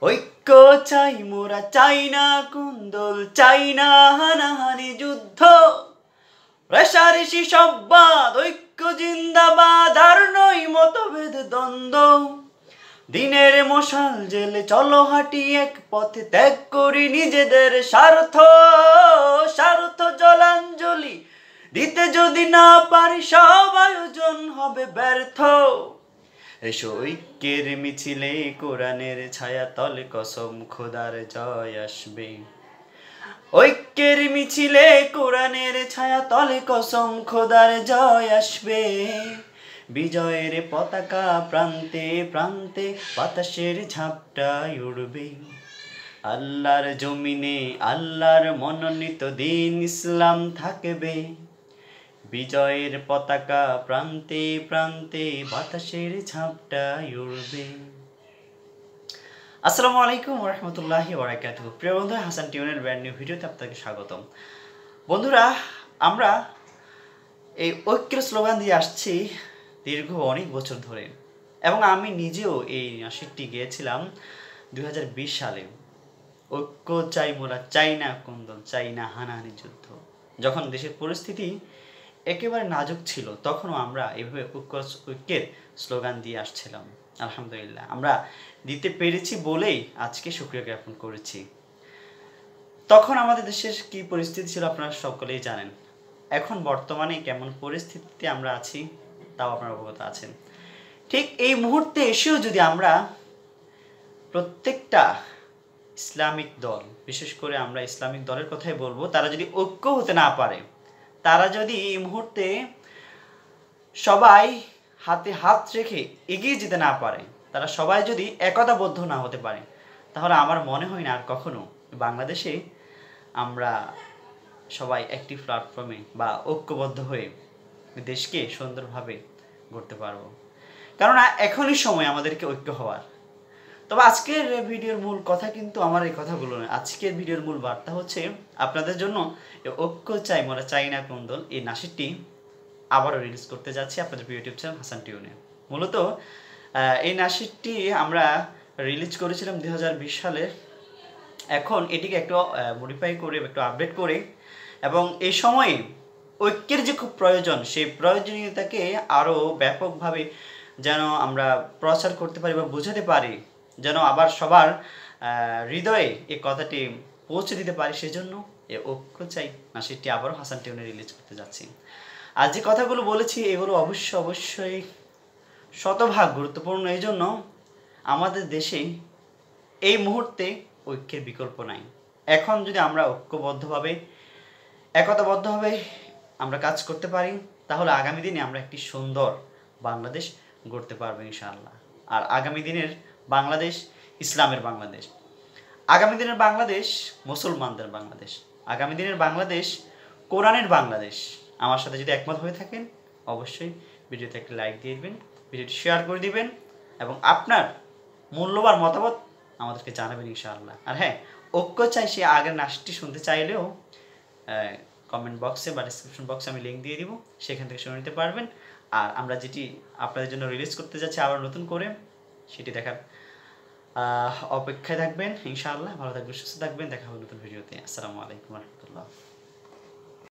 ঐক্য চাই মোরা, চাই না কুন্দল, চাই না হানাহানি যুদ্ধ, রেশারেশি সব্বাদ, ঐক্য জিন্দাবাদ, আর নই মতভেদ দ্বন্দ্ব। দিনের মশাল জেলে চলো হাঁটি এক পথে, ত্যাগ করি নিজেদের স্বার্থ, স্বার্থ জলাঞ্জলি দিতে যদি না পারি সব আয়োজন হবে ব্যর্থ। এসো ঐক্যের মিছিলে কোরআনের ছায়া তলে, কসম খোদার জয় আসবে। ঐক্যের মিছিলে কোরআনের ছায়া তলে, কসম খোদার জয় আসবে। বিজয়ের পতাকা প্রান্তে প্রান্তে বাতাসের ঝাপটায় উড়বে। আল্লাহর জমিনে আল্লাহর মনোনীত দিন ইসলাম থাকবে। বিজয়ের পতাকা প্রান্তে প্রান্তে বাতাসের ঝাপটায় উড়বে। আসসালামু আলাইকুম ওয়া রাহমাতুল্লাহি ওয়া বারাকাতুহু। প্রিয় বন্ধুরা, হাসান টিউনের ব্র্যান্ড নিউ ভিডিওতে আপনাকে স্বাগতম। বন্ধুরা, আমরা এই ঐক্যের স্লোগান দিয়ে আসছি দীর্ঘ অনেক বছর ধরে, এবং আমি নিজেও এই নাটকটি গেয়েছিলাম 2020 সালে। ঐক্য চাই মোরা, চাই না কুন্দল, চাই না হানাহানি যুদ্ধ। যখন দেশের পরিস্থিতি একেবারে নাজুক ছিল, তখনও আমরা এভাবে ঐক্যের স্লোগান দিয়ে আসছিলাম। আলহামদুলিল্লাহ, আমরা দিতে পেরেছি বলেই আজকে শুকরিয়া জ্ঞাপন করেছি। তখন আমাদের দেশের কি পরিস্থিতি ছিল আপনারা সকলেই জানেন। এখন বর্তমানে কেমন পরিস্থিতিতে আমরা আছি তাও আপনারা অবগত আছেন। ঠিক এই মুহূর্তে এসেও যদি আমরা প্রত্যেকটা ইসলামিক দল, বিশেষ করে আমরা ইসলামিক দলের কথাই বলবো, তারা যদি ঐক্য হতে না পারে, তারা যদি এই মুহূর্তে সবাই হাতে হাত রেখে এগিয়ে যেতে না পারে, তারা সবাই যদি একতাবদ্ধ না হতে পারে, তাহলে আমার মনে হয় না আর কখনো বাংলাদেশে আমরা সবাই একটি প্ল্যাটফর্মে বা ঐক্যবদ্ধ হয়ে দেশকে সুন্দরভাবে গড়তে পারবো। কেননা এখনই সময় আমাদেরকে ঐক্য হওয়ার। তবে আজকের ভিডিওর মূল কথা কিন্তু আমার এই কথাগুলো নয়। আজকের ভিডিওর মূল বার্তা হচ্ছে আপনাদের জন্য ঐক্য চাই মোরা, চাই না কুন্দল এই নাটকটি আবারও রিলিজ করতে যাচ্ছি আপনাদের ইউটিউব চ্যানেল হাসান টিউনে। মূলত এই নাটকটি আমরা রিলিজ করেছিলাম 2020 সালে। এখন এটিকে একটু মডিফাই করে, একটু আপডেট করে, এবং এই সময়ে ঐক্যের যে খুব প্রয়োজন, সেই প্রয়োজনীয়তাকে আরও ব্যাপকভাবে যেন আমরা প্রচার করতে পারি বা বোঝাতে পারি, যেন আবার সবার হৃদয়ে এই কথাটি পৌঁছে দিতে পারি, সেজন্য এই ঐক্য চাই নাটকটি আবারও হাসান টিউনে রিলিজ করতে যাচ্ছি। আর যে কথাগুলো বলেছি এগুলো অবশ্যই শতভাগ গুরুত্বপূর্ণ। এই জন্য আমাদের দেশে এই মুহূর্তে ঐক্যের বিকল্প নাই। এখন যদি আমরা ঐক্যবদ্ধভাবে, একতাবদ্ধভাবে আমরা কাজ করতে পারি, তাহলে আগামী দিনে আমরা একটি সুন্দর বাংলাদেশ গড়তে পারবো ইনশাআল্লাহ। আর আগামী দিনের বাংলাদেশ ইসলামের বাংলাদেশ, আগামী দিনের বাংলাদেশ মুসলমানদের বাংলাদেশ, আগামী দিনের বাংলাদেশ কোরআনের বাংলাদেশ। আমার সাথে যদি একমত হয়ে থাকেন, অবশ্যই ভিডিওতে একটা লাইক দিয়ে দিবেন, ভিডিওটি শেয়ার করে দিবেন, এবং আপনার মূল্যবান মতামত আমাদেরকে জানাবেন ইনশাআল্লাহ। আর হ্যাঁ, ঐক্য চাই সে আগের নাটকটি শুনতে চাইলেও কমেন্ট বক্সে বা ডিসক্রিপশন বক্সে আমি লিঙ্ক দিয়ে দিব, সেখান থেকে শুনে নিতে পারবেন। আর আমরা যেটি আপনাদের জন্য রিলিজ করতে যাচ্ছি আবার নতুন করে, সেটি দেখার অপেক্ষায় থাকবেন ইনশাআল্লাহ। ভালো থাকবেন, সুস্থ থাকবেন, দেখা হবে নতুন ভিডিওতে। আসসালামু আলাইকুম ওয়া রাহমাতুল্লাহ।